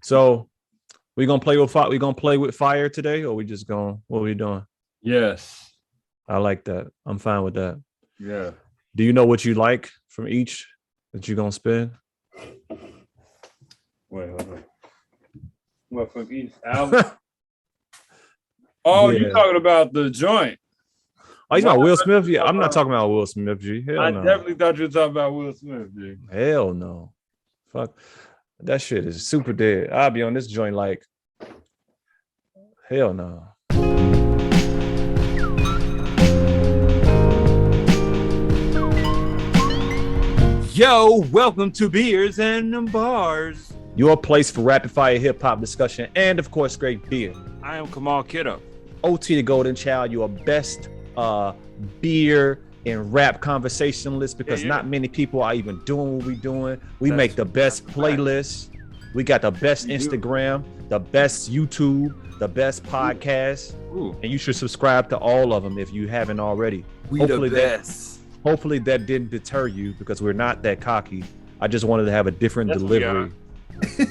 So we gonna play with fire. We gonna play with fire today, or we just gonna what are we doing? Yes. I like that. I'm fine with that. Yeah. Do you know what you like from each that you're gonna spin? Wait, hold on. What from each album? Oh, Yeah. you talking about the joint? Oh, he's about Will Smith? Yeah, I'm not talking about Will Smith, G. Hell I no. definitely thought you were talking about Will Smith, G. Hell no. Fuck. That shit is super dead. I'll be on this joint like, hell no. Yo, welcome to Beers and Bars. Your place for rapid fire hip hop discussion and, of course, great beer. I am Kamal Kiddo. OT the Golden Child, your best beer and rap conversationalist because not many people are even doing what we're doing. We make the best playlists. We got the best Instagram, the best YouTube, the best podcast. Ooh. And you should subscribe to all of them if you haven't already. Hopefully the best. Hopefully that didn't deter you because we're not that cocky. I just wanted to have a different delivery.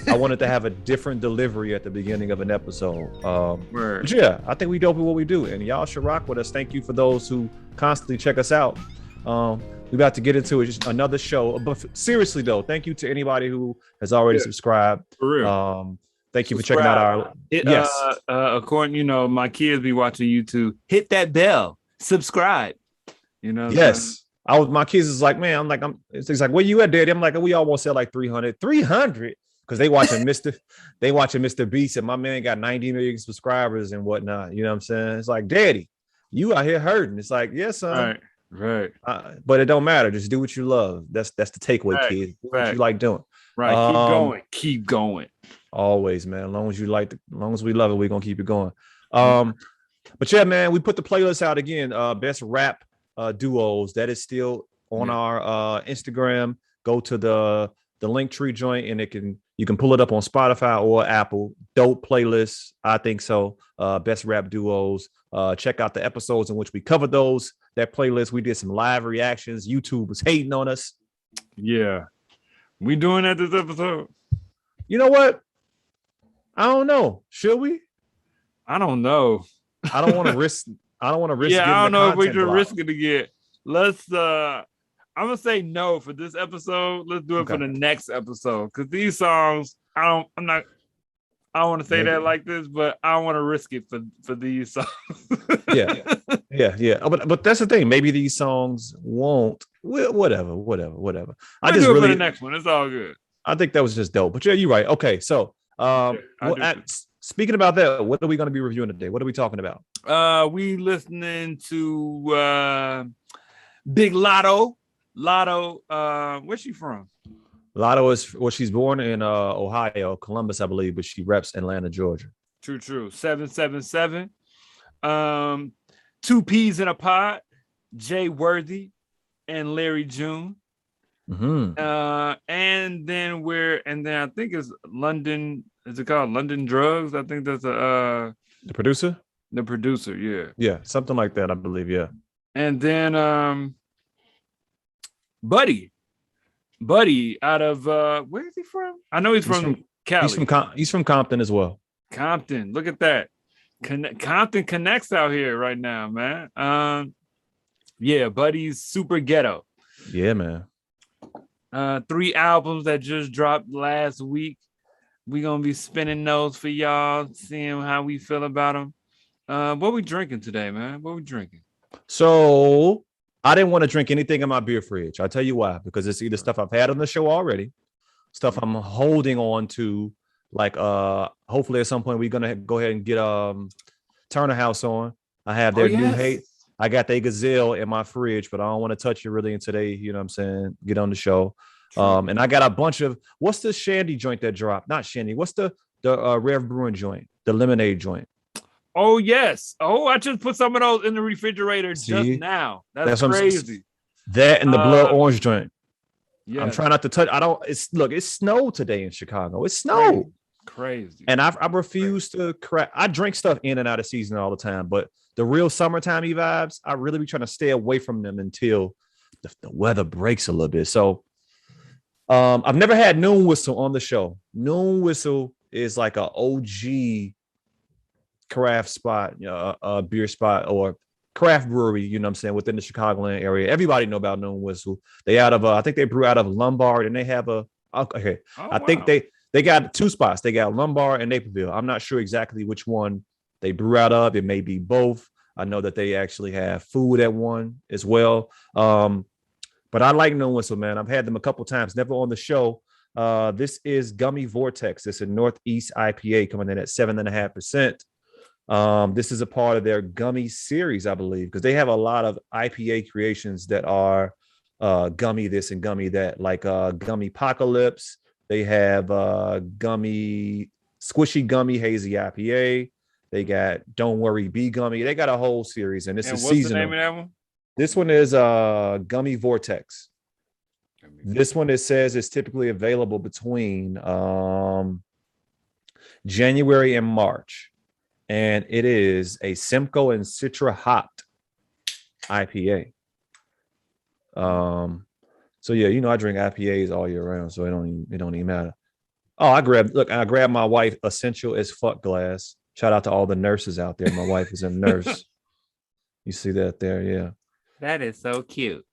I wanted to have a different delivery at the beginning of an episode. But yeah, I think we dope at what we do, and y'all should rock with us. Thank you for those who constantly check us out. We're about to get into it, just another show. But seriously though, thank you to anybody who has already subscribed. For real. Thank you for checking out our. According, my kids be watching YouTube. Hit that bell, subscribe. Yes. My kids is like, man, it's like, where you at, Daddy? I'm like, we almost sell like 300 because they watching Mr. Beast, and my man got 90 million subscribers and whatnot. You know what I'm saying? It's like, Daddy, you out here hurting. It's like, yes, son. Right. But it don't matter. Just do what you love. That's the takeaway, kid. What you like doing. Right. Keep going. Always, man. As long as we love it, we're gonna keep it going. But yeah, man, we put the playlist out again. Best rap duos. That is still on our Instagram. Go to the Linktree joint, and you can pull it up on Spotify or Apple. Dope playlist, I think so. Best rap duos. Check out the episodes in which we covered those. That playlist. We did some live reactions. YouTube was hating on us. Yeah, we doing that this episode. You know what? I don't know. Should we? I don't know. I don't want to risk. I don't want to risk. Yeah, I don't know if we should risk it again. Let's. I'm gonna say no for this episode. Let's do it for the next episode because these songs, I don't want to say that like this, but I don't want to risk it for these songs. yeah. But that's the thing. Maybe these songs won't. Whatever. I just do it for the next one. It's all good. I think that was just dope. But yeah, you're right. Okay, so speaking about that, what are we going to be reviewing today? What are we talking about? We listening to Big Latto. Where's she from? Latto is she's born in Ohio, Columbus, I believe, but she reps Atlanta, Georgia. True. 777. 2 Peas in a Pod, Jay Worthy and Larry June. Mm-hmm. And then I think it's London. Is it called London Drugs? I think that's the producer. The producer, yeah, something like that, I believe. Yeah. And then Buddy out of where is he from? I know he's from Cali. He's from Compton as well. Compton, look at that. Compton connects out here right now, man. Buddy's Superghetto. Yeah, man. 3 albums that just dropped last week. We're gonna be spinning those for y'all, seeing how we feel about them. What we drinking today, man? What we drinking? So I didn't want to drink anything in my beer fridge. I'll tell you why. Because it's either stuff I've had on the show already, stuff I'm holding on to. Like hopefully at some point we're gonna go ahead and get Turner House on. I have their new hate. I got the Gazelle in my fridge, but I don't want to touch it really until they, you know what I'm saying, get on the show. And I got a bunch of, what's the Shandy joint that dropped? Not Shandy. What's the Rev Brewing joint? The lemonade joint. Oh, yes. Oh, I just put some of those in the refrigerator just now. That's crazy. That and the blood orange joint. Yeah. I'm trying not to touch. It's snowed today in Chicago. It's snowed. Crazy. And I refuse to crack. I drink stuff in and out of season all the time, but the real summertime vibes, I really be trying to stay away from them until the weather breaks a little bit. So I've never had Noon Whistle on the show. Noon Whistle is like a OG craft spot, beer spot or craft brewery, you know what I'm saying, within the Chicagoland area. Everybody know about Noon Whistle. They out of I think they brew out of Lombard, and they have I think they got two spots. They got Lombard and Naperville. I'm not sure exactly which one they brew out of. It may be both. I know that they actually have food at one as well. But I like Noon Whistle, man. I've had them a couple times, never on the show. This is Gummy Vortex. It's a Northeast IPA coming in at 7.5%. This is a part of their Gummy series, I believe, because they have a lot of IPA creations that are Gummy this and Gummy that, like Gummy Apocalypse. They have Gummy Squishy Gummy Hazy IPA. They got Don't Worry Be Gummy. They got a whole series, and this is seasonal. What's the name of that one? This one is Gummy Vortex. This one, it says, is typically available between January and March. And it is a Simcoe and Citra hopped IPA. So yeah, I drink IPAs all year round, so it don't even matter. Oh, I grabbed my wife essential as fuck glass. Shout out to all the nurses out there. My wife is a nurse. You see that there, yeah. That is so cute.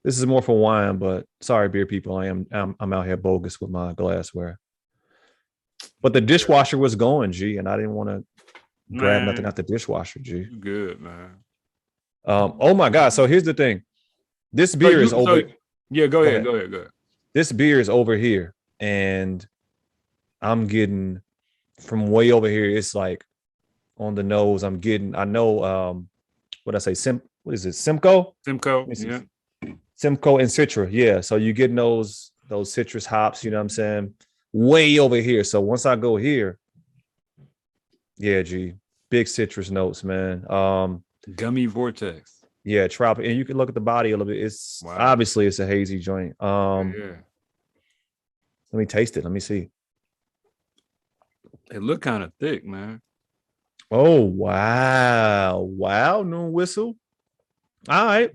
This is more for wine, but sorry, beer people, I'm out here bogus with my glassware. But the dishwasher was going, G, and I didn't want to grab nothing out the dishwasher, G. Good, man. Oh my God. So here's the thing. This beer is over. Yeah, go ahead. This beer is over here, and I'm getting from way over here. It's like on the nose. I know what I say, what is it? Simcoe? Simcoe, yeah. Simcoe and Citra, yeah. So you're getting those citrus hops, you know what I'm saying? Way over here. So once I go here, yeah, G, big citrus notes, man. Gummy Vortex. Yeah, tropical. And you can look at the body a little bit. It's obviously it's a hazy joint. Yeah. Let me taste it. Let me see. It look kind of thick, man. Oh, wow. Noon Whistle. All right.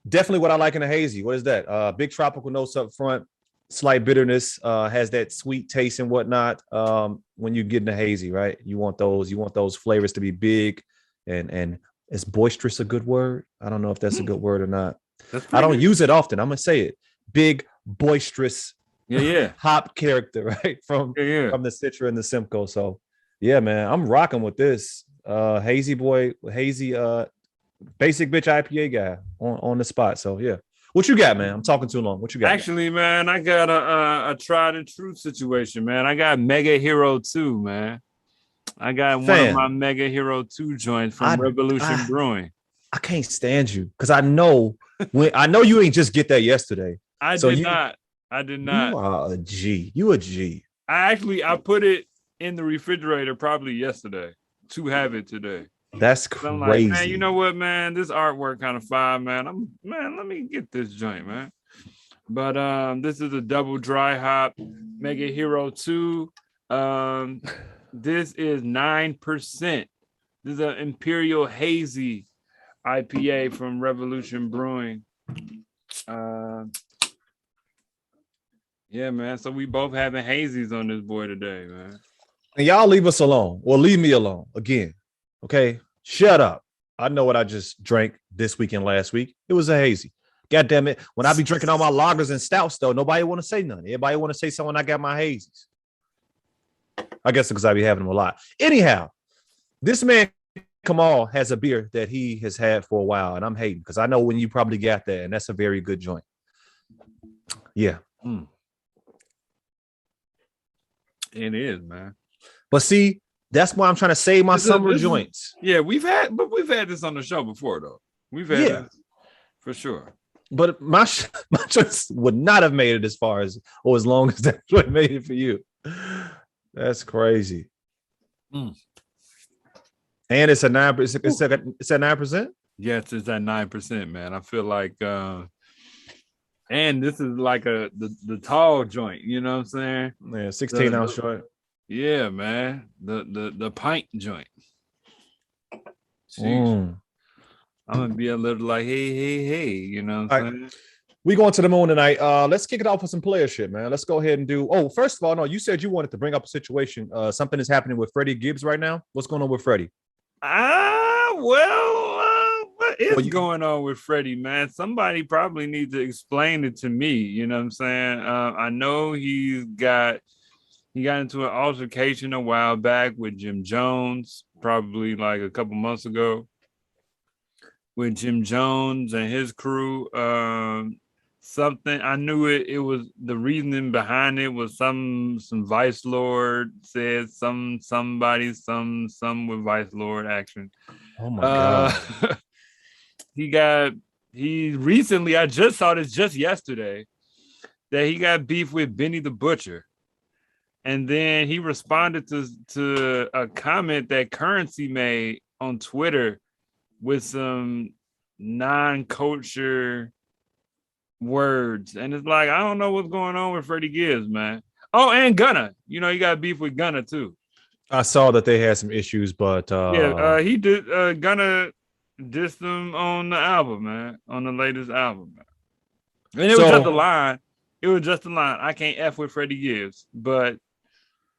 Definitely what I like in a hazy. What is that? Big tropical notes up front, slight bitterness, has that sweet taste and whatnot. When you get in a hazy, right? You want those flavors to be big and is boisterous a good word? I don't know if that's a good word or not. I don't use it often. I'm gonna say it. Big, boisterous, hop character, right? From the Citra and the Simcoe. So yeah, man, I'm rocking with this. Hazy basic bitch IPA guy on the spot. So yeah. What you got, man? I'm talking too long. What you got? Actually, man, I got a tried and true situation, man. I got Mega Hero 2, man. I got one of my Mega Hero 2 joints from Revolution Brewing. I can't stand you because I know you ain't just get that yesterday. I did not. You are a G. You a G. I put it in the refrigerator probably yesterday to have it today. That's crazy. I'm like, man, you know what, man? This artwork kind of fire, man. Let me get this joint, man. But this is a double dry hop Mega Hero 2. This is 9%. This is an Imperial Hazy IPA from Revolution Brewing. Yeah, man. So we both having hazies on this boy today, man. And y'all leave us alone. Or leave me alone again. Okay? Shut up. I know what I just drank this week and last week. It was a hazy. God damn it. When I be drinking all my lagers and stouts, though, nobody want to say nothing. Everybody want to say something when I got my hazies. I guess because I be having them a lot. Anyhow, this man Kamal has a beer that he has had for a while, and I'm hating because I know when you probably got that, and that's a very good joint. Yeah. It is, man. But see, that's why I'm trying to save my summer joints. Yeah, we've had this on the show before, though. We've had this for sure. But my joints would not have made it as far as or as long as that joint made it for you. That's crazy. And it's a 9%. It's at 9%. Yes, it's at 9%, man. I feel like, and this is like the tall joint. You know what I'm saying? Yeah, 16-ounce joint. Yeah, man. The pint joint. I'm gonna be a little like, hey, you know what I'm saying? We going to the moon tonight. Let's kick it off with some player shit, man. Let's go ahead and do. Oh, first of all, no, you said you wanted to bring up a situation. Something is happening with Freddie Gibbs right now. What's going on with Freddie? What is going on with Freddie, man? Somebody probably needs to explain it to me. You know what I'm saying? I know he got into an altercation a while back with Jim Jones, probably like a couple months ago, with Jim Jones and his crew. Something I knew it was the reasoning behind it was some Vice Lord said somebody with Vice Lord action. Oh my god. He recently, I just saw this just yesterday, that he got beef with Benny the Butcher. And then he responded to a comment that Currency made on Twitter with some non-kosher words. And it's like, I don't know what's going on with Freddie Gibbs, man. Oh, and Gunna. You know, he got beef with Gunna too. I saw that they had some issues, but he did. Gunna dissed them on the album, man, on the latest album, man. And it was just a line. It was just a line. I can't F with Freddie Gibbs, but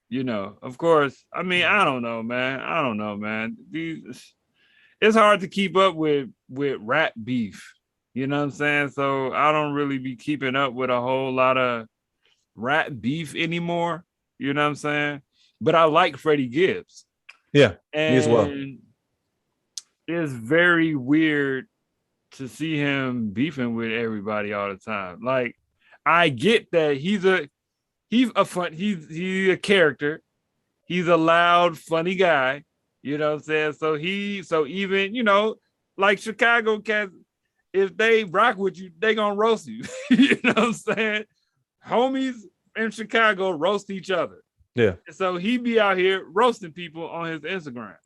you know, of course. I mean, I don't know, man. It's hard to keep up with rap beef. You know what I'm saying? So I don't really be keeping up with a whole lot of rap beef anymore. You know what I'm saying? But I like Freddie Gibbs. Yeah, and me as well. It's very weird to see him beefing with everybody all the time. Like, I get that he's a character. He's a loud, funny guy. You know what I'm saying? So even, you know, like Chicago cats, if they rock with you, they gonna roast you. You know what I'm saying? Homies in Chicago roast each other. Yeah. So he be out here roasting people on his Instagram.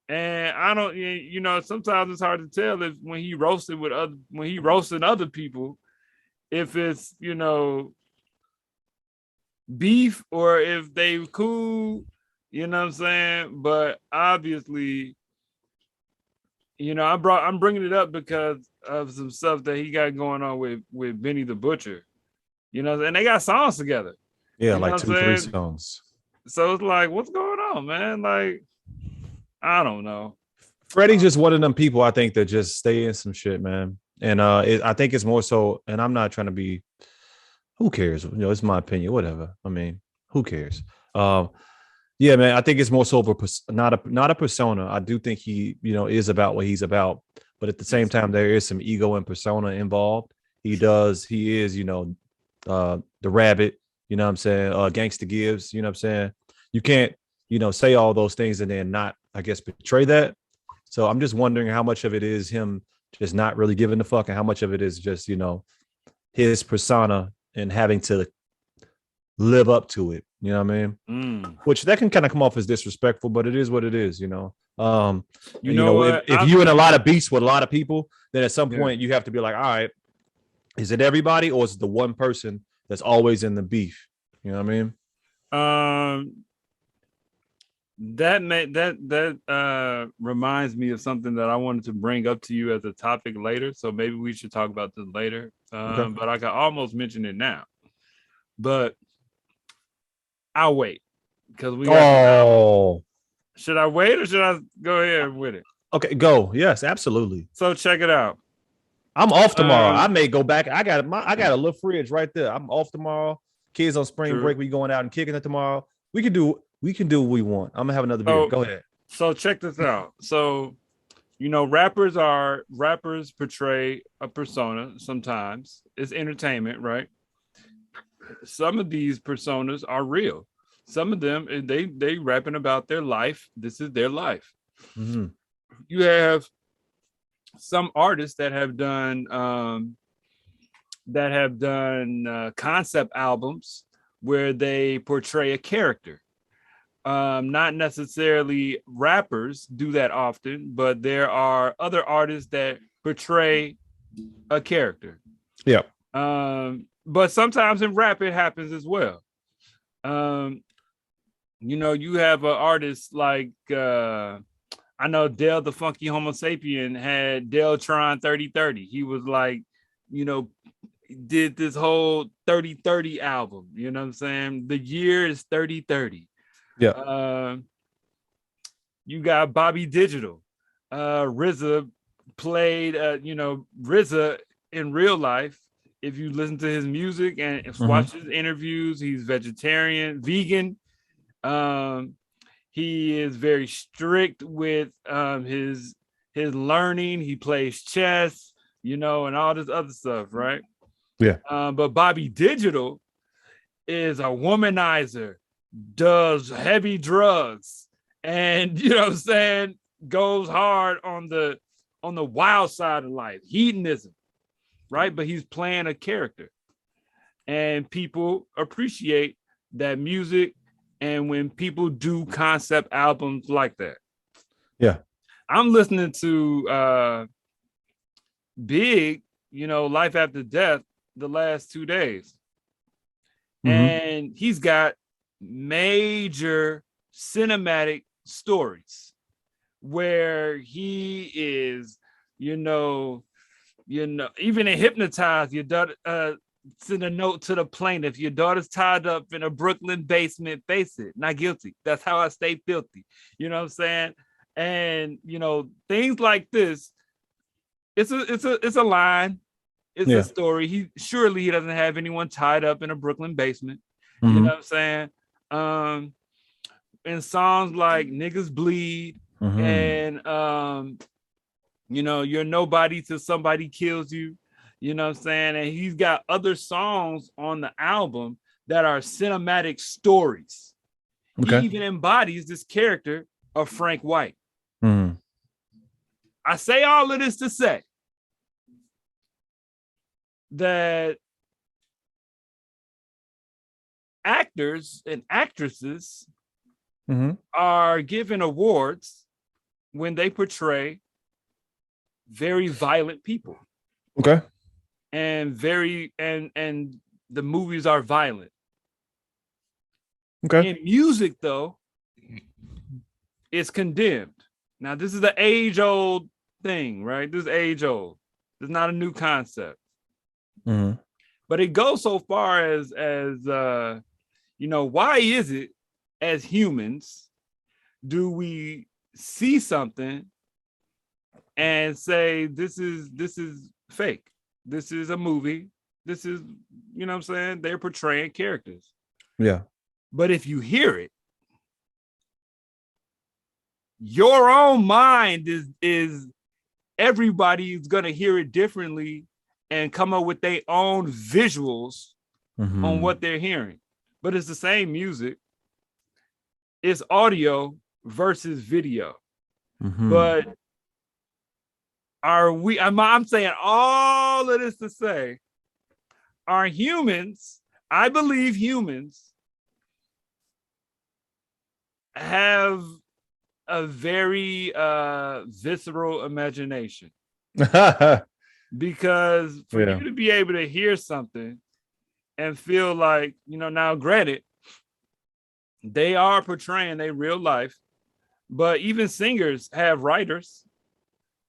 And I don't, you know, sometimes it's hard to tell if when he roasting other people, if it's, you know, beef or if they cool, you know what I'm saying? But obviously, you know, I'm bringing it up because of some stuff that he got going on with Benny the Butcher, you know, and they got songs together. Yeah, like 2-3 songs. So it's like, what's going on, man? Like, I don't know. Freddie's just one of them people, I think, that just stay in some shit, man. And I think it's more so, and I'm not trying to be, who cares? You know, it's my opinion, whatever. I mean, who cares? Yeah, man, I think it's more so not a persona. I do think he, you know, is about what he's about. But at the same time, there is some ego and persona involved. He is, you know, the rabbit, you know what I'm saying? Gangsta Gibbs, you know what I'm saying? You can't, you know, say all those things and then not, I guess, portray that. So I'm just wondering how much of it is him just not really giving a fuck and how much of it is just, you know, his persona and having to live up to it. You know what I mean? Which that can kind of come off as disrespectful, but it is what it is, you know. You know what? If you're in a lot of beefs with a lot of people, then at some point you have to be like, all right, is it everybody or is it the one person that's always in the beef? You know what I mean? That reminds me of something that I wanted to bring up to you as a topic later. So maybe we should talk about this later. Okay. But I can almost mention it now. But I'll wait because we got should I wait or should I go ahead with it? Okay, go. Yes, absolutely. So check it out. I'm off tomorrow. I may go back. I got a little fridge right there. I'm off tomorrow. Kids on spring break. We going out and kicking it tomorrow. We can do what we want. I'm gonna have another beer. Go ahead. So check this out. So, you know, rappers portray a persona sometimes. It's entertainment, right? Some of these personas are real. Some of them, they rapping about their life. This is their life. Mm-hmm. You have some artists that have done concept albums where they portray a character. Not necessarily rappers do that often, but there are other artists that portray a character. Yeah. But sometimes in rap it happens as well. You know, you have an artist like I know Dell the Funky Homo Sapien had Deltron 3030. He was like, you know, did this whole 30-30 album. You know what I'm saying? The year is 30-30. Yeah. You got Bobby Digital. RZA played, RZA in real life. If you listen to his music and watch his interviews, he's vegetarian, vegan. He is very strict with his learning. He plays chess, and all this other stuff, right? Yeah. But Bobby Digital is a womanizer, does heavy drugs, and goes hard on the wild side of life, hedonism, right? But he's playing a character, and people appreciate that music. And when people do concept albums like that, yeah, I'm listening to Big, Life After Death, the last 2 days, and he's got major cinematic stories where he is, even in Hypnotized, your daughter send a note to the plaintiff, your daughter's tied up in a Brooklyn basement, face it, not guilty, that's how I stay filthy, you know what I'm saying? And things like this, it's a line, it's a story. He doesn't have anyone tied up in a Brooklyn basement, you know what I'm saying? In songs like Niggas Bleed, and You're Nobody Till Somebody Kills You, you know what I'm saying? And he's got other songs on the album that are cinematic stories. Okay. He even embodies this character of Frank White. I say all of this to say that actors and actresses are given awards when they portray very violent people. Okay. And the movies are violent. Okay. In music, though, it's condemned. Now, this is an age-old thing, right? This is age-old. It's not a new concept. But it goes so far as why is it as humans do we see something and say this is fake? This is a movie. This is, what I'm saying? They're portraying characters. Yeah. But if you hear it, your own mind is everybody's going to hear it differently and come up with their own visuals on what they're hearing. But it's the same music. It's audio versus video. But I'm saying all of this to say, are humans, I believe humans have a very visceral imagination. Because for you to be able to hear something and feel like, now granted, they are portraying their real life, but even singers have writers.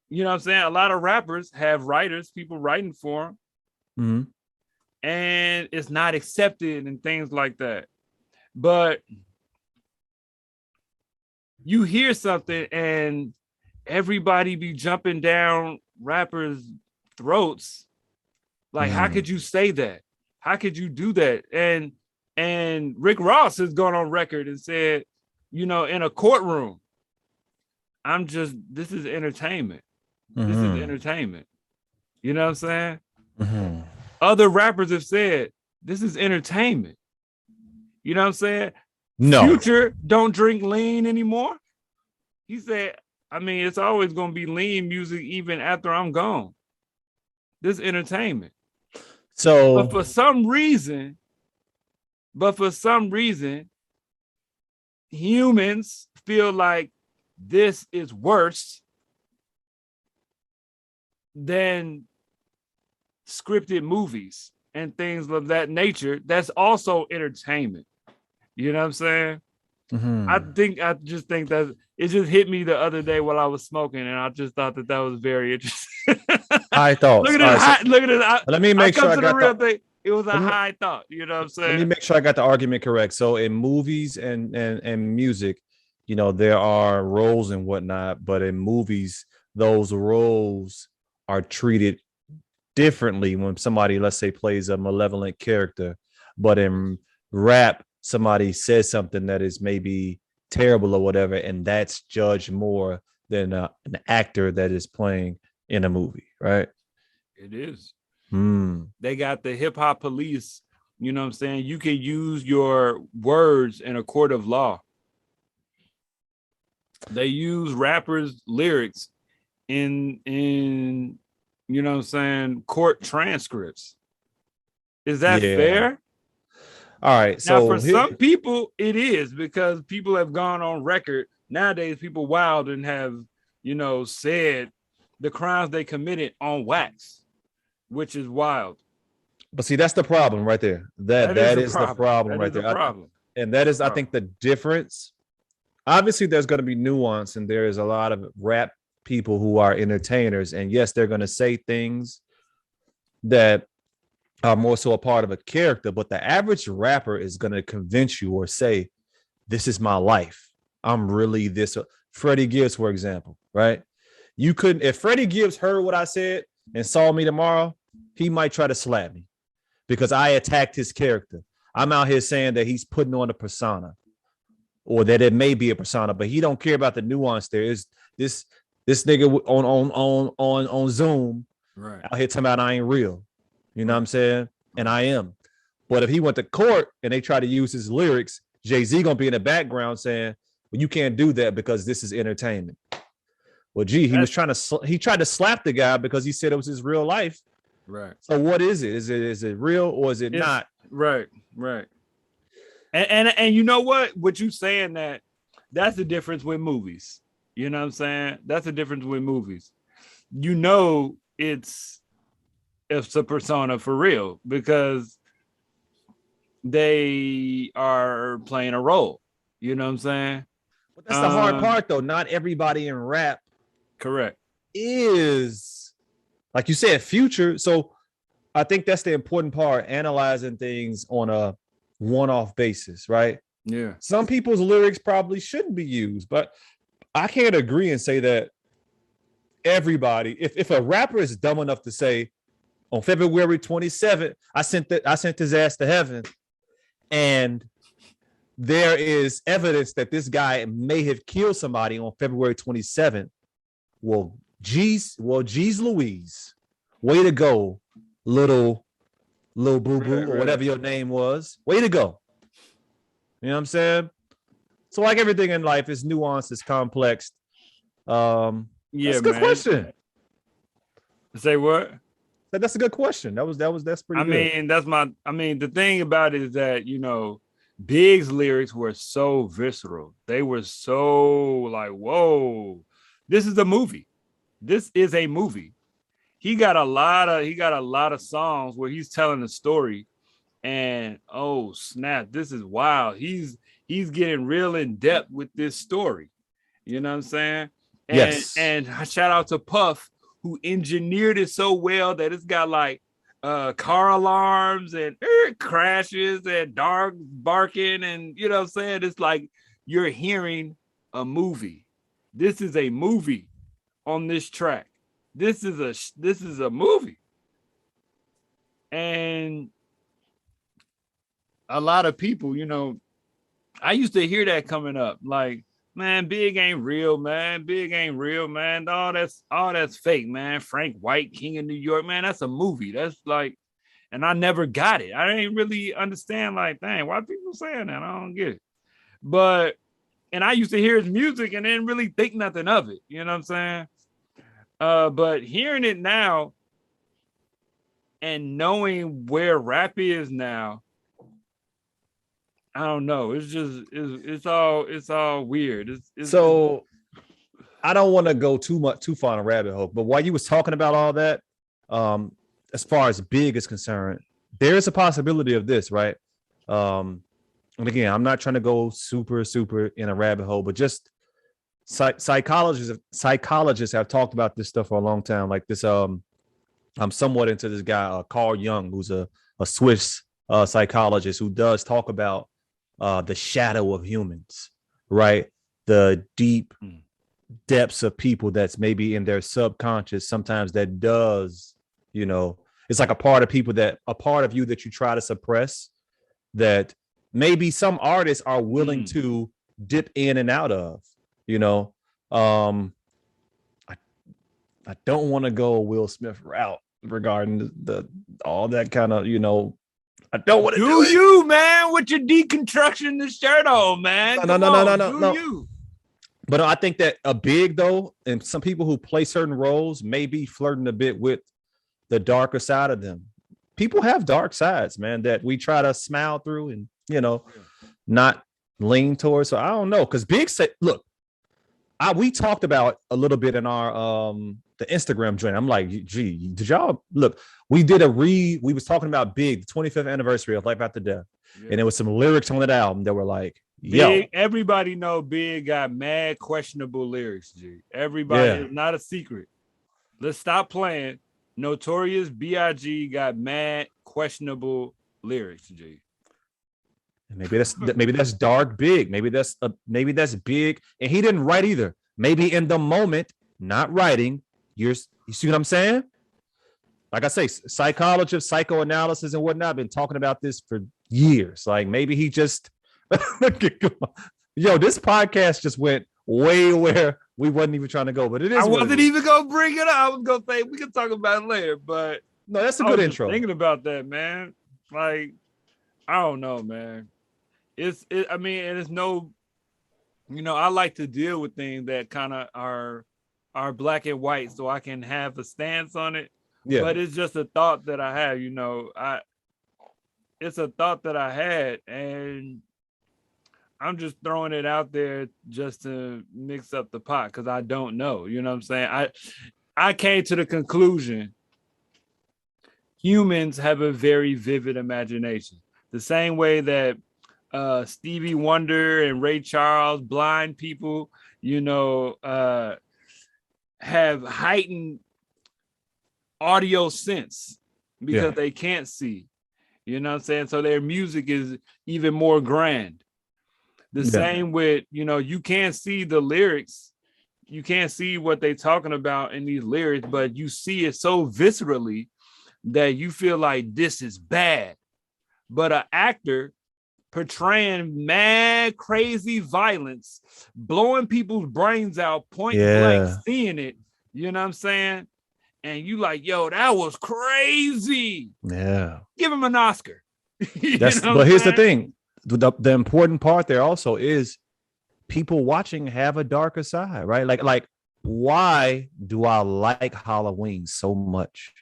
You know what I'm saying? A lot of rappers have writers, people writing for them. And it's not accepted and things like that. But you hear something and everybody be jumping down rappers' throats. Like, how could you say that? How could you do that? And Rick Ross has gone on record and said, in a courtroom, this is entertainment. This is entertainment. You know what I'm saying? Other rappers have said, this is entertainment. You know what I'm saying? No. Future don't drink lean anymore. He said, it's always going to be lean music even after I'm gone. This is entertainment. But for some reason, humans feel like this is worse than scripted movies and things of that nature. That's also entertainment. You know what I'm saying? I just think that it just hit me the other day while I was smoking, and I just thought that was very interesting. High thoughts. Look at this. Right, Look at this. let me make sure I got real thing. It was a high thought. You know what I'm saying? Let me make sure I got the argument correct. So in movies and music, you know, there are roles and whatnot, but in movies, those roles are treated differently when somebody, let's say, plays a malevolent character. But in rap, somebody says something that is maybe terrible or whatever, and that's judged more than an actor that is playing in a movie, right? It is. Mm. They got the hip hop police. You know what I'm saying? You can use your words in a court of law. They use rappers' lyrics in you know what I'm saying, court transcripts. Is that fair? All right. Now, for some people, it is, because people have gone on record. Nowadays, people wild and have, you know, said the crimes they committed on wax, which is wild. But see, that's the problem right there. That is the problem right there. And that is, I think, the difference. Obviously, there's going to be nuance, and there is a lot of rap people who are entertainers. And yes, they're going to say things that are more so a part of a character, but the average rapper is going to convince you or say, this is my life. I'm really this. Freddie Gibbs, for example, right? You couldn't, if Freddie Gibbs heard what I said and saw me tomorrow, he might try to slap me because I attacked his character. I'm out here saying that he's putting on a persona, or that it may be a persona, but he don't care about the nuance. There is this nigga on Zoom, right, out here talking about I ain't real. You know what I'm saying? And I am. But if he went to court and they try to use his lyrics, Jay-Z gonna be in the background saying, well, you can't do that because this is entertainment. Well, gee, he tried to slap the guy because he said it was his real life. Right. So what is it? Is it real or is it not? Right. And you know what you saying, that's the difference with movies. You know what I'm saying? That's the difference with movies. You know, it's a persona for real because they are playing a role. You know what I'm saying? But that's the hard part, though. Not everybody in rap, correct, is, like you said, Future. So I think that's the important part, analyzing things on a one-off basis, right? Yeah. Some people's lyrics probably shouldn't be used, but I can't agree and say that everybody, if a rapper is dumb enough to say, on February 27th, I sent his ass to heaven, and there is evidence that this guy may have killed somebody on February 27th. Well, geez Louise, way to go, little boo boo, or whatever your name was. Way to go. You know what I'm saying? So like everything in life is nuanced, it's complex. Yeah, that's a good question. Say what? That's a good question. That's pretty good. I mean, the thing about it is that, you know, Big's lyrics were so visceral. They were so like, whoa, this is a movie. This is a movie. He got a lot of songs where he's telling a story, and oh snap, this is wild. He's getting real in depth with this story. You know what I'm saying? And, yes. And shout out to Puff, who engineered it so well that it's got like car alarms and crashes and dogs barking, and you know what I'm saying? It's like you're hearing a movie. This is a movie on this track. This is a movie. And a lot of people, you know, I used to hear that coming up, like, man, Big ain't real, man. Big ain't real, man. All that's fake, man. Frank White, King of New York, man. That's a movie. That's like, and I never got it. I didn't really understand, like, dang, why people saying that? I don't get it. But, and I used to hear his music and didn't really think nothing of it. You know what I'm saying? But hearing it now and knowing where rap is now, I don't know. It's just it's all weird. So I don't want to go too far on a rabbit hole, but while you was talking about all that, as far as Big is concerned, there is a possibility of this, right? And again, I'm not trying to go super in a rabbit hole, but just psychologists have talked about this stuff for a long time. Like this, I'm somewhat into this guy, Carl Jung, who's a Swiss psychologist who does talk about the shadow of humans, right? The deep depths of people that's maybe in their subconscious. Sometimes that does, it's like a part of you that you try to suppress, that maybe some artists are willing to dip in and out of. I don't want to go a Will Smith route regarding the all that kind of, I don't want to do you, man, with your deconstruction the shirt on, man. No. You. But I think that a big though, and some people who play certain roles may be flirting a bit with the darker side of them. People have dark sides, man, that we try to smile through and not lean towards. So I don't know, because Big said, look, we talked about a little bit in our the Instagram joint. I'm like, gee, did y'all look? We was talking about Big, the 25th anniversary of Life After Death, and there was some lyrics on that album that were like, Big, everybody know Big got mad questionable lyrics. G, everybody, it's not a secret. Let's stop playing. Notorious B.I.G. got mad questionable lyrics. G. Maybe that's dark Big. Maybe that's Big, and he didn't write either. Maybe in the moment, not writing. You see what I'm saying? Like I say, psychologists, psychoanalysis, and whatnot. I've been talking about this for years. Like maybe he just, this podcast just went way where we wasn't even trying to go. But it is. I wasn't even gonna bring it up. I was gonna say we can talk about it later. But no, that's a good intro. Thinking about that, man. Like I don't know, man. And it's no, I like to deal with things that kind of are black and white so I can have a stance on it. Yeah. But it's just a thought that I have, it's a thought that I had, and I'm just throwing it out there just to mix up the pot because I don't know. You know what I'm saying? I came to the conclusion humans have a very vivid imagination. The same way that Stevie Wonder and Ray Charles, blind people, have heightened audio sense because they can't see. You know what I'm saying? So their music is even more grand. The same with, you can't see the lyrics. You can't see what they're talking about in these lyrics, but you see it so viscerally that you feel like this is bad. But an actor portraying mad, crazy violence, blowing people's brains out, point blank, seeing it, you know what I'm saying? And you like, yo, that was crazy. Yeah. Give him an Oscar. But here's the thing. The important part there also is people watching have a darker side, right? Like, why do I like Halloween so much?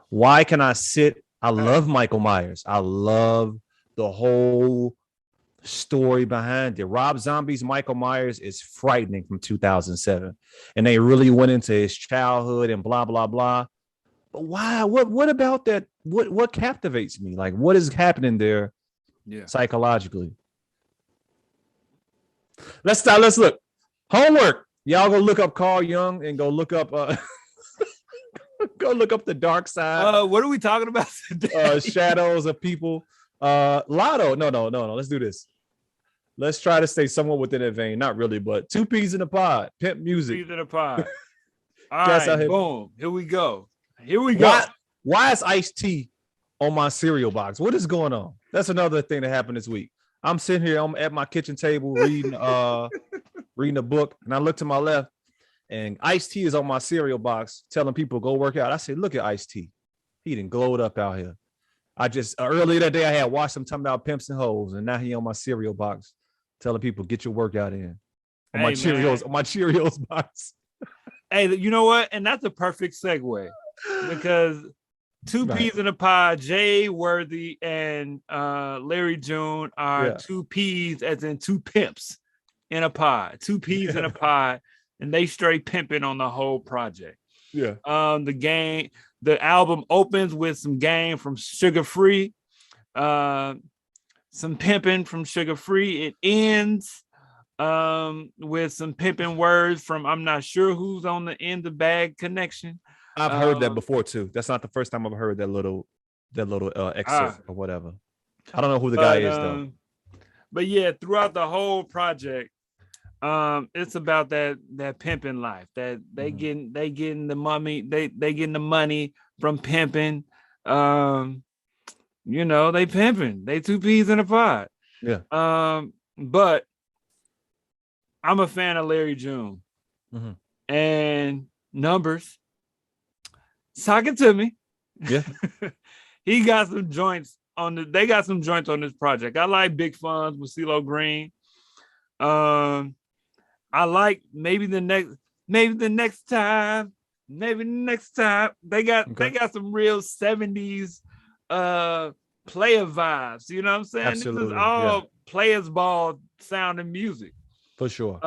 Why can I sit? I love Michael Myers. I love the whole story behind it. Rob Zombie's Michael Myers is frightening from 2007. And they really went into his childhood and blah, blah, blah. But why? What about that? What captivates me? Like, what is happening there psychologically? Let's look. Homework. Y'all go look up Carl Jung and go look up the dark side. What are we talking about today? Shadows of people. Latto. No. Let's do this. Let's try to stay somewhat within that vein. Not really, but 2 peas in a pod. Pimp music. 2 peas in a pod. All right, boom. Here we go. Why is iced tea on my cereal box? What is going on? That's another thing that happened this week. I'm sitting here. I'm at my kitchen table reading a book, and I look to my left, and iced tea is on my cereal box, telling people go work out. I said, look at iced tea. He done glowed up out here. I just earlier that day I had watched him talking about pimps and hoes, and now he on my cereal box telling people get your workout in. On my Cheerios box. Hey, you know what? And that's a perfect segue because 2 peas in a pod, Jay Worthy and Larry June are 2 peas, as in 2 pimps in a pod. 2 peas in a pod, and they straight pimping on the whole project. Yeah. The album opens with some game from Sugar Free, some pimping from Sugar Free. It ends with some pimping words from I'm not sure who's on the end the bag connection. I've heard that before too. That's not the first time I've heard that little excerpt or whatever. I don't know who the guy is though. But yeah, throughout the whole project, it's about that pimping life. That they getting the money, they getting the money from pimping. They pimping. They two peas in a pod. Yeah. But I'm a fan of Larry June. And Numbers. Talking to me. Yeah. He got some joints they got some joints on this project. I like Big Funds with CeeLo Green. I like maybe the next time. They got some real 70s player vibes. You know what I'm saying? Absolutely. This is all players ball sounding music. For sure.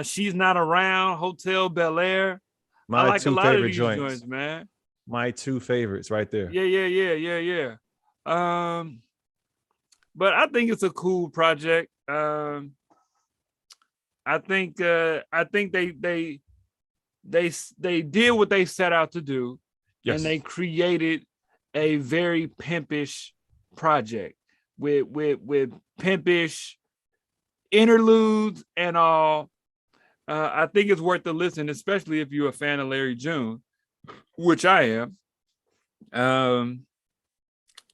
She's Not Around, Hotel Bel Air. My I like two a lot favorite of these joints, man. My two favorites right there. Yeah. But I think it's a cool project. I think they did what they set out to do, and they created a very pimpish project with pimpish interludes and all. I think it's worth the listen, especially if you're a fan of Larry June, which I am.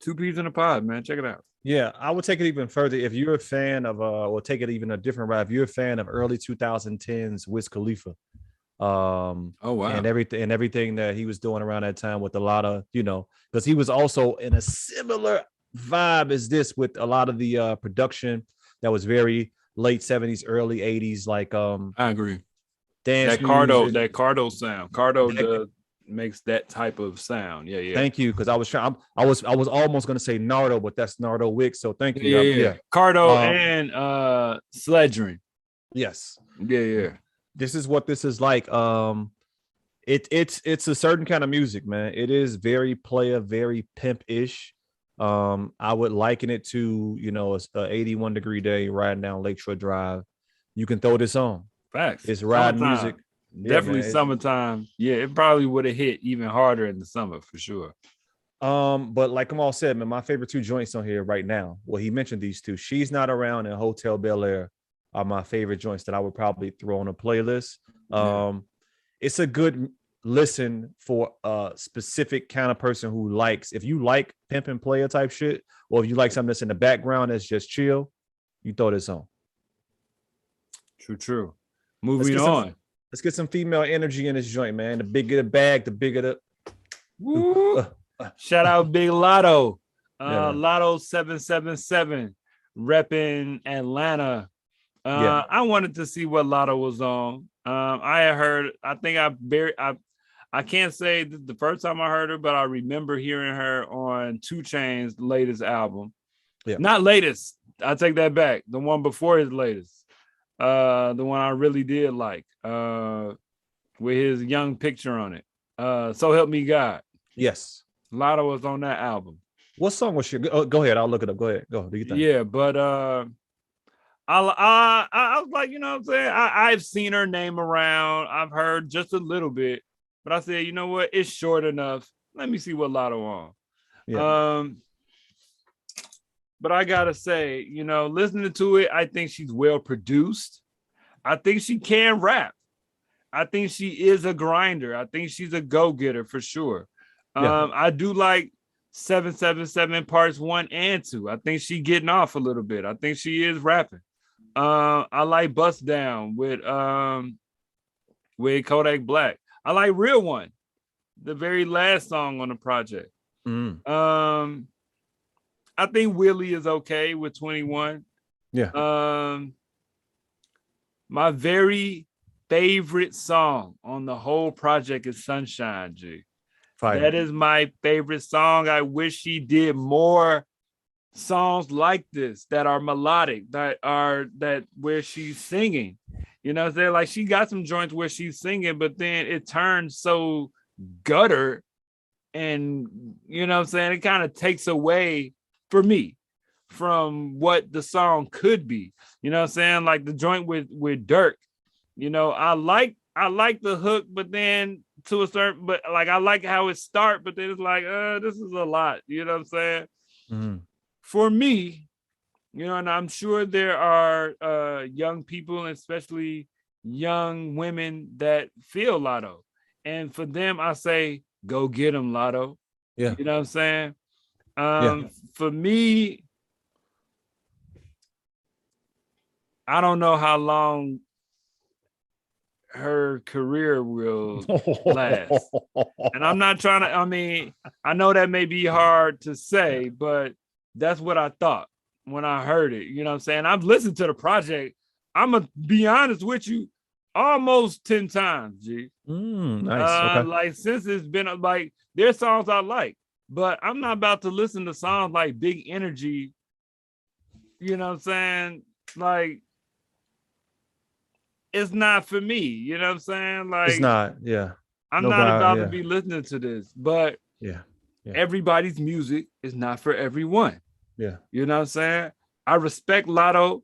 Two peas in a pod, man. Check it out. Yeah, I would take it even further. If you're a fan of, or take it even a different route. If you're a fan of early 2010s Wiz Khalifa, oh wow, and everything that he was doing around that time with a lot of, because he was also in a similar vibe as this with a lot of the production that was very late 70s, early 80s, like I agree. Dance that Cardo sound. Cardo makes that type of sound. Yeah. Thank you, because I was almost gonna say Nardo, but that's Nardo Wick. So thank you. Yeah. Cardo and Sledgering. Yes. Yeah. This is what this is like. It's a certain kind of music, man. It is very player, very pimp-ish. I would liken it to, a 81 degree day riding down Lakeshore Drive. You can throw this on. Facts. It's riding music. Definitely summertime. Yeah, it probably would have hit even harder in the summer for sure. But like Kamal said, man, my favorite two joints on here right now. Well, he mentioned these two. She's Not Around and Hotel Bel Air are my favorite joints that I would probably throw on a playlist. It's a good listen for a specific kind of person who likes, if you like pimp and player type shit, or if you like something that's in the background that's just chill, you throw this on. True. Moving on. Let's get some female energy in this joint, man. The bigger the bag, the bigger the. Shout out Big Latto. Latto 777 repping Atlanta. I wanted to see what Latto was on. I had heard, I can't say the first time I heard her, but I remember hearing her on 2 Chainz's latest album. Yeah. Not latest. I take that back. The one before his latest. The one I really did like, with his young picture on it. So Help Me God. Yes. Latto was on that album. What song was she? Go ahead. I'll look it up. Go ahead. Go. Do you think? Yeah, but I was like, you know what I'm saying? I've seen her name around. I've heard just a little bit, but I said, you know what? It's short enough. Let me see what Latto on. Yeah. But I gotta say, listening to it, I think she's well produced. I think she can rap. I think she is a grinder. I think she's a go-getter for sure. I do like 777 parts 1 and 2. I think she getting off a little bit. I think she is rapping. I like Bust Down with Kodak Black. I like Real One, the very last song on the project. I think Willie is okay with 21. Yeah. My very favorite song on the whole project is Sunshine, G. Fire. That is my favorite song. I wish she did more songs like this that are melodic, that where she's singing. You know what I'm saying? Like, she got some joints where she's singing, but then it turns so gutter, and you know what I'm saying? It kind of takes away, for me, from what the song could be. You know what I'm saying? Like the joint with Dirk. You know, I like the hook, but then to a certain, but like I like how it start, but then it's like, this is a lot. You know what I'm saying? Mm-hmm. For me, you know, and I'm sure there are young people, especially young women that feel Latto. And for them, I say, go get them, Latto. Yeah. You know what I'm saying? Yeah. For me, I don't know how long her career will last. And I'm not trying to, I mean, I know that may be hard to say, but that's what I thought when I heard it. You know what I'm saying? I've listened to the project. I'm going to be honest with you, almost 10 times, G. Nice. Okay. Like, since it's been, like, there's songs I like, but I'm not about to listen to songs like Big Energy. You know what I'm saying? Like, it's not for me. You know what I'm saying? Like, it's not. Yeah. I'm no not guy, about yeah. to be listening to this, but yeah. Everybody's music is not for everyone. Yeah. You know what I'm saying? I respect Latto.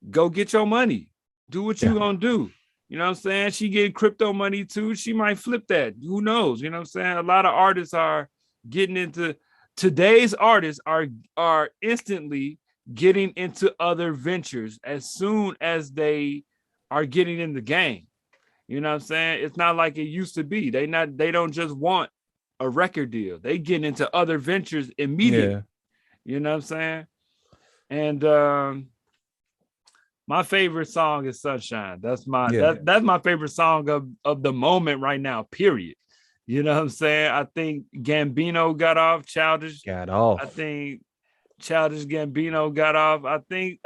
Go get your money. Do what you gonna do. You know what I'm saying? She getting crypto money too. She might flip that. Who knows? You know what I'm saying? A lot of artists are getting into, today's artists are instantly getting into other ventures as soon as they are getting in the game. You know what I'm saying? It's not like it used to be. They don't just want a record deal. They get into other ventures immediately. Yeah. You know what I'm saying? And my favorite song is Sunshine. That's my favorite song of the moment right now, period. You know what I'm saying? I think Gambino got off. I think Childish Gambino got off. I think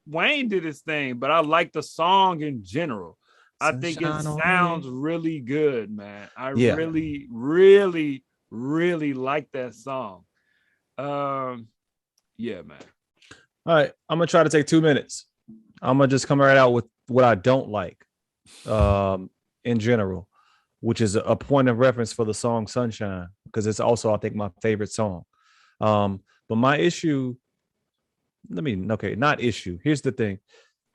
Wayne did his thing, but I like the song in general. I think it sounds really good, man. I really, really, really like that song. Yeah, man. All right, I'm gonna try to take 2 minutes. I'm gonna just come right out with what I don't like, in general, which is a point of reference for the song Sunshine, because it's also, I think, my favorite song. But my issue, not issue. Here's the thing.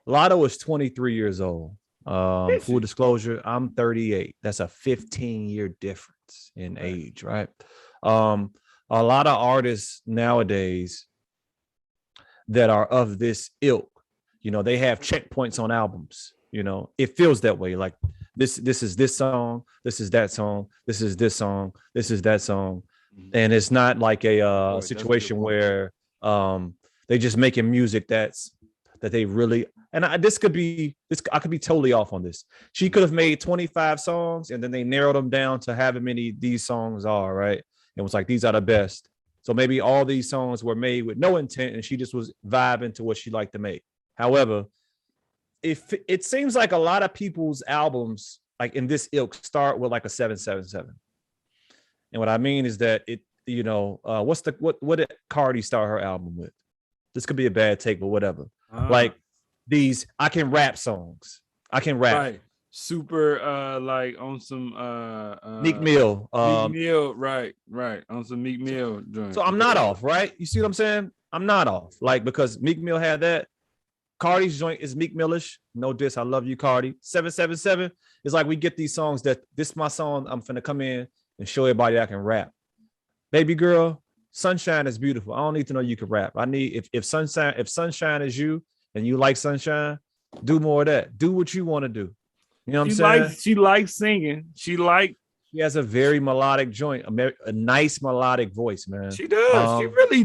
Latto is 23 years old. Full disclosure, I'm 38. That's a 15-year difference in age, right? A lot of artists nowadays that are of this ilk, you know, they have checkpoints on albums. You know, it feels that way. Like this is this song, this is that song, this is this song, this is that song, and it's not like a situation where they just making music that they really. And I could be totally off on this. She could have made 25 songs and then they narrowed them down to however many these songs are, right? It was like, these are the best. So maybe all these songs were made with no intent and she just was vibing to what she liked to make. However, if it seems like a lot of people's albums, like in this ilk, start with like a 777. And what I mean is that it, you know, what did Cardi start her album with? This could be a bad take, but whatever. Like these, I can rap songs. I can rap. Right. Super like on some Meek Mill. Meek Mill, right. On some Meek Mill joint. So I'm not off, right? You see what I'm saying? I'm not off. Like, because Meek Mill had that. Cardi's joint is Meek Millish. No diss. I love you, Cardi. 777 is like, we get these songs that this is my song. I'm finna come in and show everybody I can rap. Baby girl, Sunshine is beautiful. I don't need to know you can rap. I need, if Sunshine is you and you like Sunshine, do more of that. Do what you want to do. You know what I'm saying? She likes singing. She has a very melodic joint, a nice melodic voice, man. She does. She really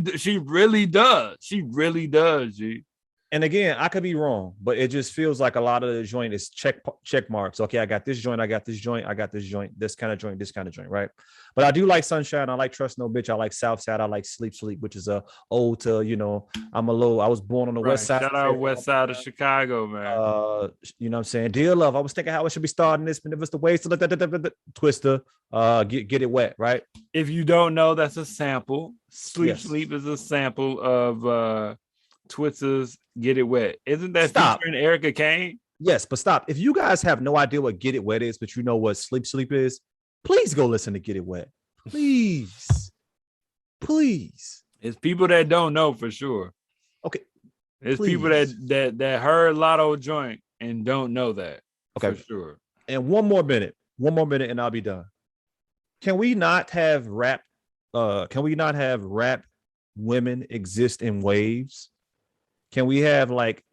does. She really does, G. And again, I could be wrong, but it just feels like a lot of the joint is check marks. Okay, I got this joint, I got this joint, I got this joint, this kind of joint, this kind of joint, right? But I do like Sunshine. I like Trust No Bitch. I like Southside. I like Sleep, which is a ode to, you know, I was born on the west side. Shout out west side of Chicago, man. You know what I'm saying? Dear Love, I was thinking how I should be starting this, but if it's the ways to look at Twister, get it wet, right? If you don't know, that's a sample. Sleep is a sample of Twister's Get It Wet. Isn't that featuring Erica Kane? Yes, but stop. If you guys have no idea what Get It Wet is, but you know what Sleep is, please go listen to Get It Wet. Please. It's people that don't know for sure. Okay. It's Please. people that heard Latto joint and don't know that. Okay. For sure. And one more minute, and I'll be done. Can we not have rap? Can we not have rap women exist in waves? Can we have like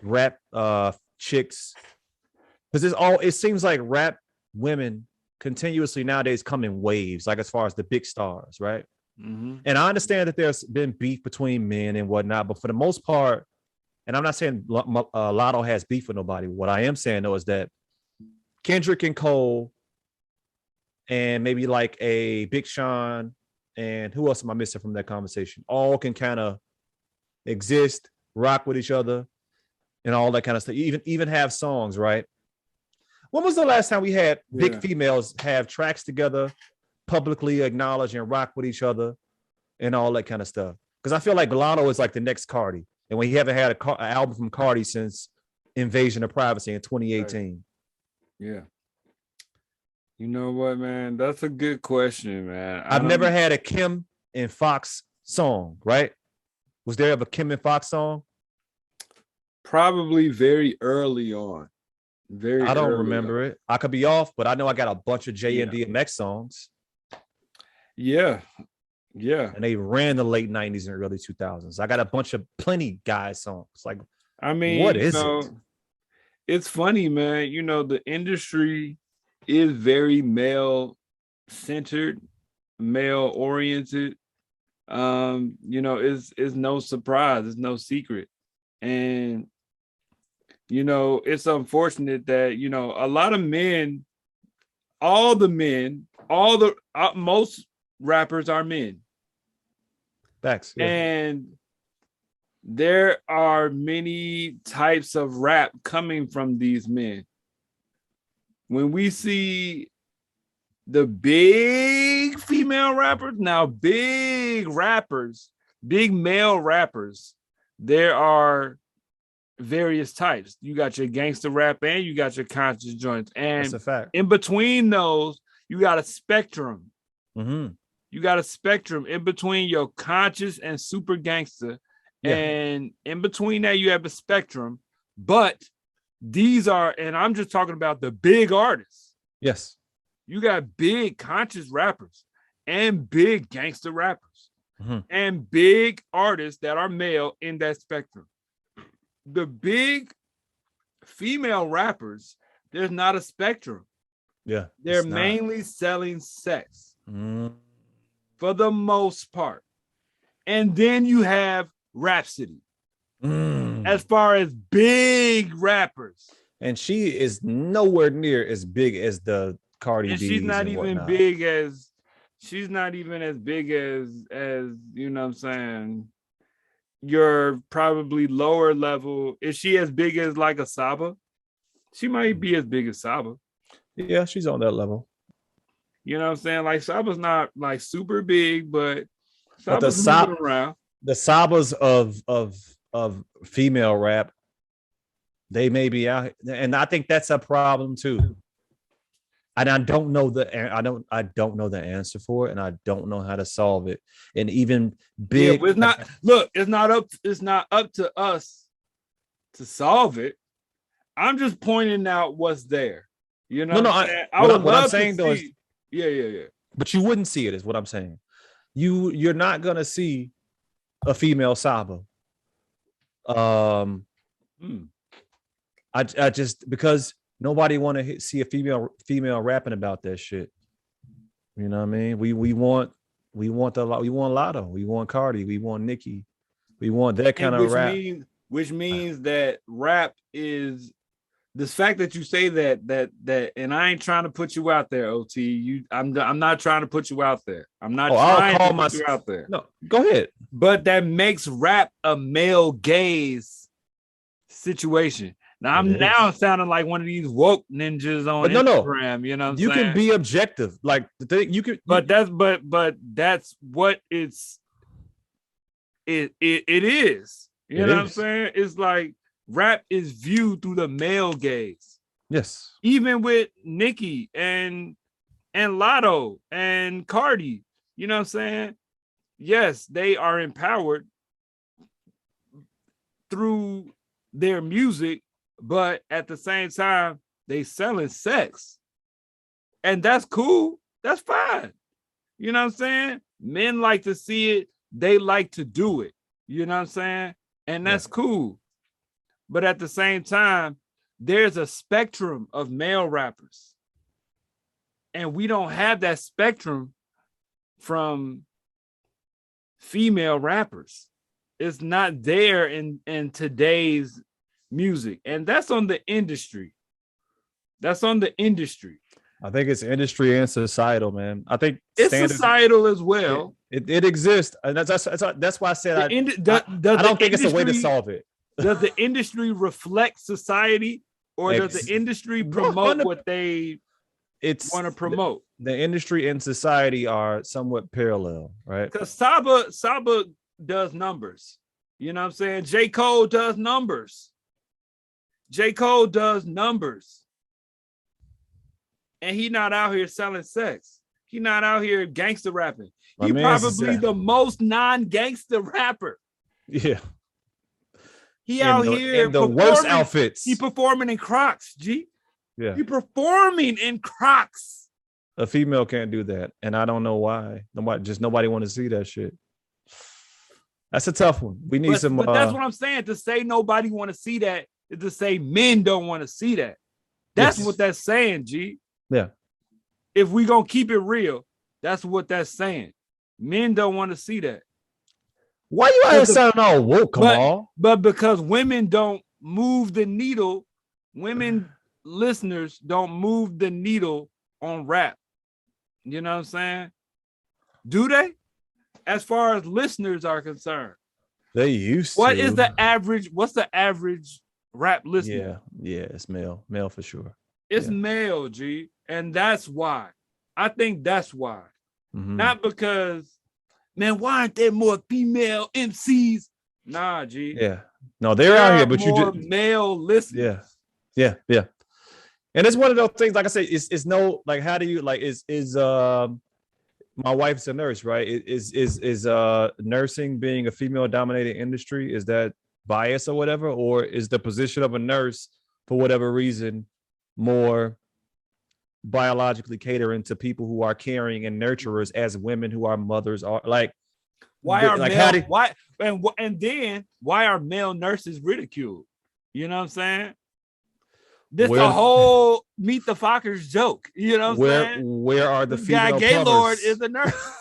rap chicks? Because it seems like rap women continuously nowadays come in waves, like as far as the big stars, right? Mm-hmm. And I understand that there's been beef between men and whatnot, but for the most part, and I'm not saying Latto has beef with nobody. What I am saying though is that Kendrick and Cole, and maybe like a Big Sean, and who else am I missing from that conversation? All can kind of exist, rock with each other, and all that kind of stuff. Even have songs, right? When was the last time we had big females have tracks together, publicly acknowledge and rock with each other, and all that kind of stuff? Because I feel like Latto is like the next Cardi, and we haven't had an album from Cardi since Invasion of Privacy in 2018. Yeah. You know what, man? That's a good question, man. I've never had a Kim and Fox song, right? Was there ever Kim and Fox song? Probably very early on. I don't remember it. I could be off, but I know I got a bunch of J and DMX songs. Yeah. Yeah. And they ran the late 90s and early 2000s. I got a bunch of plenty guys songs. Like, I mean, what is it? It's funny, man. You know, the industry is very male centered, male oriented. You know, is no surprise, it's no secret. And you know, it's unfortunate that, you know, a lot of men, most rappers are men. Facts. Yeah. And there are many types of rap coming from these men. When we see the big female rappers, now big male rappers, there are various types. You got your gangster rap and you got your conscious joints. And that's a fact. In between those, you got a spectrum. Mm-hmm. You got a spectrum in between your conscious and super gangster. Yeah. And in between that, you have a spectrum. But these are, and I'm just talking about the big artists. Yes. You got big conscious rappers and big gangster rappers and big artists that are male in that spectrum. The big female rappers, there's not a spectrum. Yeah. They're mainly selling sex for the most part. And then you have Rhapsody as far as big rappers. And she is nowhere near as big as the Cardi B. She's not even as big as you know what I'm saying, you're probably lower level. Is she as big as like a Saba? She might be as big as Saba. Yeah, she's on that level. You know what I'm saying? Like Saba's not like super big, but Saba's moving around. The Sabas of female rap, they may be out, and I think that's a problem too. And I don't know the answer for it, and I don't know how to solve it. And even big, it's not up to us to solve it. I'm just pointing out what's there. You know, what I'm saying though is, yeah. But you wouldn't see it, is what I'm saying. You're not gonna see a female Saba. I just, because nobody want to see a female rapping about that shit. You know what I mean? We want Latto, we want Cardi, we want Nicki, we want that kind of rap. Which means that rap is, the fact that you say that, and I ain't trying to put you out there, OT. I'm not trying to put you out there. I'm not trying to put you out there. No, go ahead. But that makes rap a male gaze situation. Now I'm sounding like one of these woke ninjas on Instagram. You know what I'm saying? You can be objective, like the thing you could. But that's what it is. You know what I'm saying? It's like rap is viewed through the male gaze. Yes. Even with Nicki and Latto and Cardi, you know what I'm saying? yes, they are empowered through their music, but at the same time, they selling sex. And that's cool. That's fine. You know what I'm saying? Men like to see it. They like to do it. You know what I'm saying? And that's cool. But at the same time, there's a spectrum of male rappers. And we don't have that spectrum from female rappers. It's not there in today's music. And that's on the industry. That's on the industry. I think it's industry and societal, man. I think it's societal as well. It exists, and that's why I said I don't think it's a way to solve it. Does the industry reflect society, or does the industry promote what they want to promote? The industry and society are somewhat parallel, right? Because Saba does numbers. You know what I'm saying? J. Cole does numbers. J. Cole does numbers. And he not out here selling sex. He not out here gangster rapping. He probably the most non-gangster rapper. Yeah. He out here in the worst outfits. He performing in Crocs, G. Yeah. He performing in Crocs. A female can't do that. And I don't know why. Nobody want to see that shit. That's a tough one. We need some. But that's what I'm saying. To say nobody want to see that is to say men don't want to see that. That's what that's saying, G. Yeah. If we gonna keep it real, that's what that's saying. Men don't want to see that. Why you out here sounding all woke, Kamal? But because women don't move the needle, women listeners don't move the needle on rap. You know what I'm saying? Do they? As far as listeners are concerned. They used to. What's the average rap listener? Yeah, it's male. Male for sure. It's male, G. And that's why. I think that's why. Mm-hmm. Not because, man, why aren't there more female MCs? Nah, G. Yeah. No, they're out here, but you just male listeners. Yeah. And it's one of those things, like I say, it's no, like, how do you, like, is my wife's a nurse, right? Is nursing being a female dominated industry? Is that bias or whatever? Or is the position of a nurse, for whatever reason, more biologically catering to people who are caring and nurturers as women who are mothers are like why are why are male nurses ridiculed? You know what I'm saying? This a whole Meet the Fockers joke. You know what I'm saying? Where are the female plumbers? Gaylord is a nurse.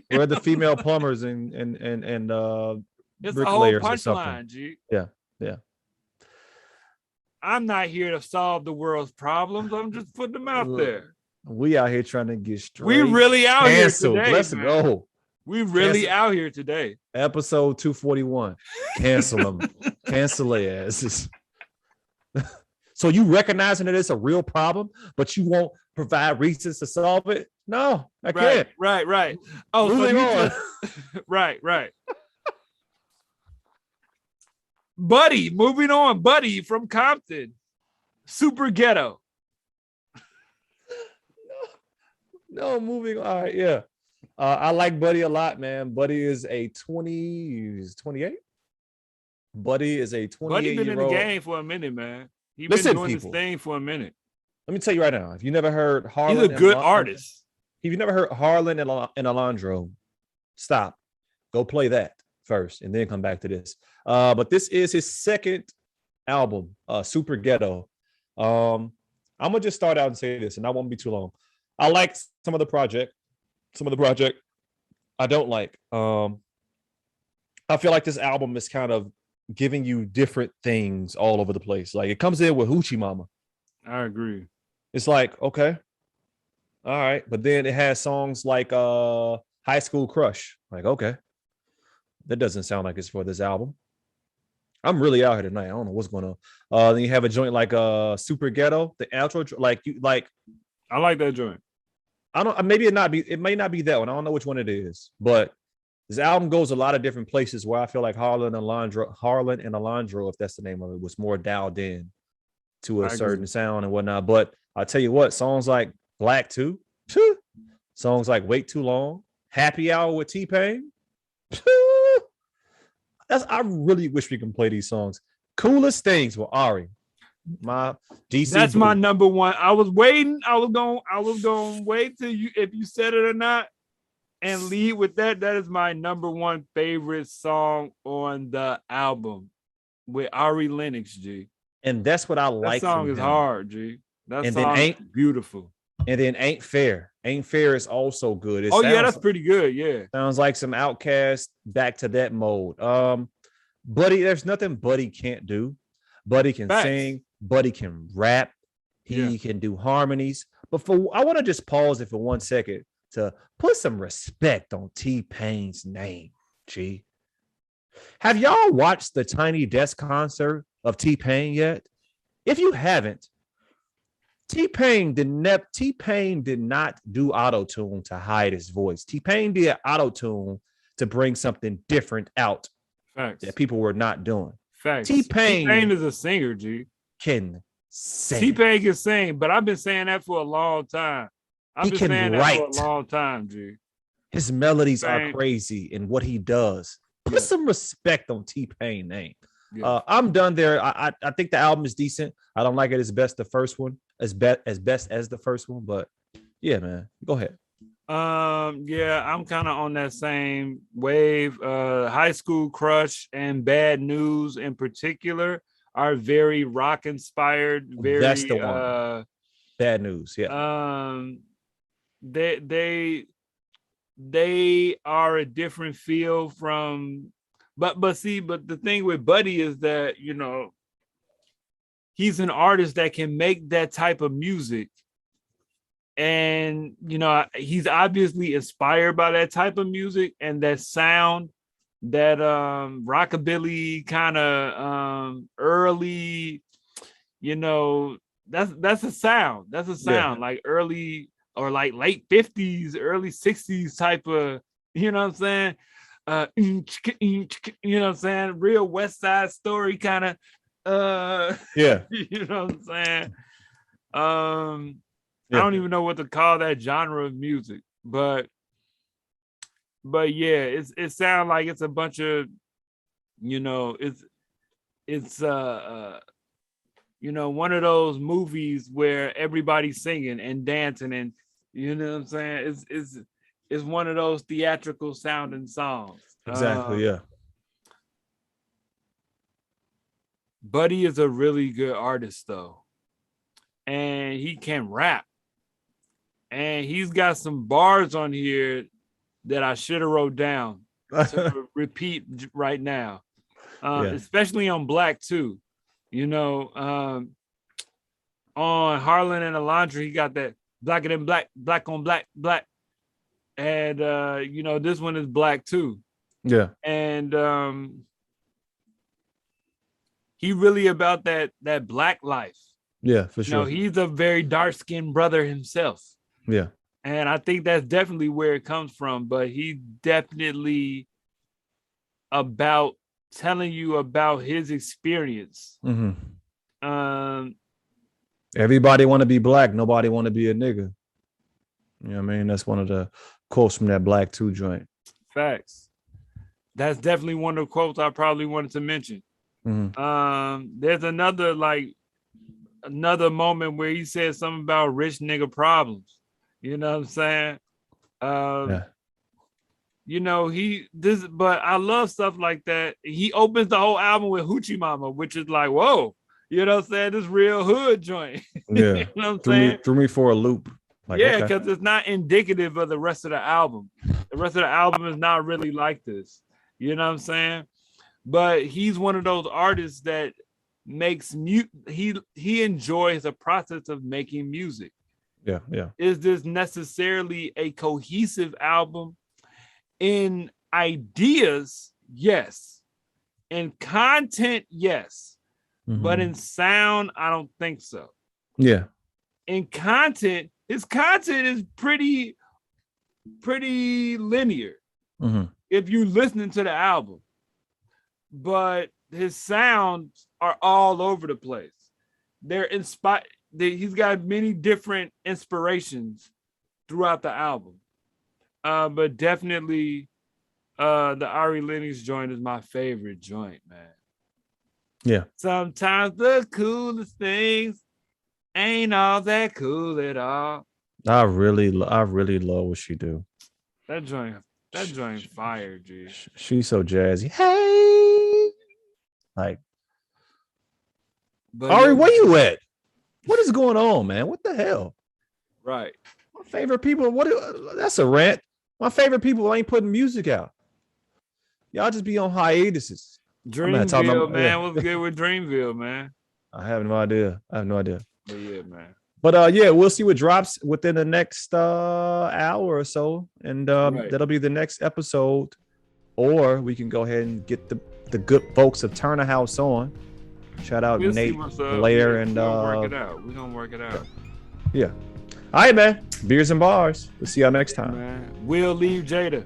Where are the female plumbers and it's a whole punchline, G. Yeah. I'm not here to solve the world's problems. I'm just putting them out there. We out here trying to get straight. We really out canceled. Here today. Let's go. We really out here today. Episode 241. Cancel them. Cancel their asses. So you recognizing that it's a real problem, but you won't provide reasons to solve it? No, I can't. Right. Oh, moving on. Right. Buddy, moving on. Buddy from Compton. Superghetto. No, moving on. All right, yeah. I like Buddy a lot, man. Buddy is a 28. Buddy is a 28-year-old. Buddy been in the game for a minute, man. He's been doing this thing for a minute. Let me tell you right now, if you never heard Harlan, he's a good artist. If you never heard Harlan and Alondro, stop. Go play that first and then come back to this. But this is his second album, Superghetto. I'm gonna just start out and say this, and I won't be too long. I like some of the project I don't like. I feel like this album is kind of giving you different things all over the place. Like it comes in with Hoochie Mama. I agree. It's like, okay, all right. But then it has songs like High School Crush. Like, okay, that doesn't sound like it's for this album. I'm really out here tonight. I don't know what's going on. Then you have a joint like Superghetto, the outro, I like that joint. I don't, it may not be that one. I don't know which one it is, but this album goes a lot of different places where I feel like Harlan and Alondro, if that's the name of it, was more dialed in to a certain sound and whatnot. But I'll tell you what, songs like Black 2, songs like Wait Too Long, Happy Hour with T-Pain, I really wish we can play these songs. Coolest Things with Ari. My DC. That's Blue. my number one. I was waiting. I was going to wait till you if you said it or not and lead with that. That is my number one favorite song on the album with Ari Lennox, G. And that's what I like. That song is hard, G. That song is beautiful. And then Ain't Fair. Ain't Fair is also good. Yeah, that's pretty good. Yeah. Sounds like some Outkast back to that mode. Buddy, there's nothing Buddy can't do. Buddy can sing, Buddy can rap, he can do harmonies. But I want to just pause it for 1 second to put some respect on T-Pain's name, G. Have y'all watched the Tiny Desk concert of T-Pain yet? If you haven't, T-Pain did not do auto-tune to hide his voice. T-Pain did auto-tune to bring something different out that people were not doing. Facts. T-Pain is a singer, G. Can sing. T-Pain can sing, but I've been saying that for a long time. He can write for a long time, G. His melodies are crazy in what he does. Put some respect on T-Pain's name. Yeah. I'm done there. I think the album is decent. I don't like it as best as the first one, but yeah, man. Go ahead. Yeah, I'm kind of on that same wave. High School Crush and Bad News in particular are very rock inspired. That's the one. Bad News, yeah. They are a different feel from, but the thing with Buddy is that, you know, he's an artist that can make that type of music. And, you know, he's obviously inspired by that type of music and that sound, that rockabilly kind of early, you know, that's a sound. That's a sound like early or like late 50s, early 60s type of, you know what I'm saying? You know what I'm saying? Real West Side Story kind of, you know what I'm saying? I don't even know what to call that genre of music, but yeah, it sounds like it's a bunch of, you know, it's you know, one of those movies where everybody's singing and dancing and, you know what I'm saying? It's one of those theatrical sounding songs. Exactly, yeah. Buddy is a really good artist though. And he can rap. And he's got some bars on here that I should have wrote down to repeat right now, especially on Black too. You know, on Harlan and Alondra, he got that blacker than black, black on black, black. And, you know, this one is Black too. Yeah. And he really about that Black life. Yeah, for sure. You know, he's a very dark-skinned brother himself. Yeah. And I think that's definitely where it comes from, but he definitely about telling you about his experience. Mm-hmm. Everybody want to be black. Nobody want to be a nigga. You know what I mean? That's one of the quotes from that Black 2 joint. Facts. That's definitely one of the quotes I probably wanted to mention. Mm-hmm. There's another moment where he said something about rich nigga problems. You know what I'm saying? You know, but I love stuff like that. He opens the whole album with Hoochie Mama, which is like, whoa, you know what I'm saying? This real hood joint. Yeah. You know what I'm saying? Threw me for a loop. Like, yeah, because it's not indicative of the rest of the album. The rest of the album is not really like this. You know what I'm saying? But he's one of those artists that makes he enjoys the process of making music. Yeah, yeah. Is this necessarily a cohesive album? In ideas, yes. In content, yes. Mm-hmm. But in sound, I don't think so. Yeah. In content, his content is pretty linear. Mm-hmm. If you're listening to the album. But his sounds are all over the place. They're inspired. He's got many different inspirations throughout the album. But definitely The Ari Lennox joint is my favorite joint, man. Yeah. Sometimes the coolest things ain't all that cool at all. I really love what she do. That joint fire, G. She's so jazzy. Hey, like, But Ari, where you at? What is going on, man? What the hell? Right. My favorite people. That's a rant. My favorite people ain't putting music out. Y'all just be on hiatuses. Dreamville, man. What's good with Dreamville, man? I have no idea. But yeah, man. But yeah, we'll see what drops within the next hour or so, and that'll be the next episode. Or we can go ahead and get the good folks of Turner House on. Shout out Nate, Blair, and we're gonna work it out. Yeah. All right, man. Beers and bars. We'll see y'all next time. Man. We'll leave Jada.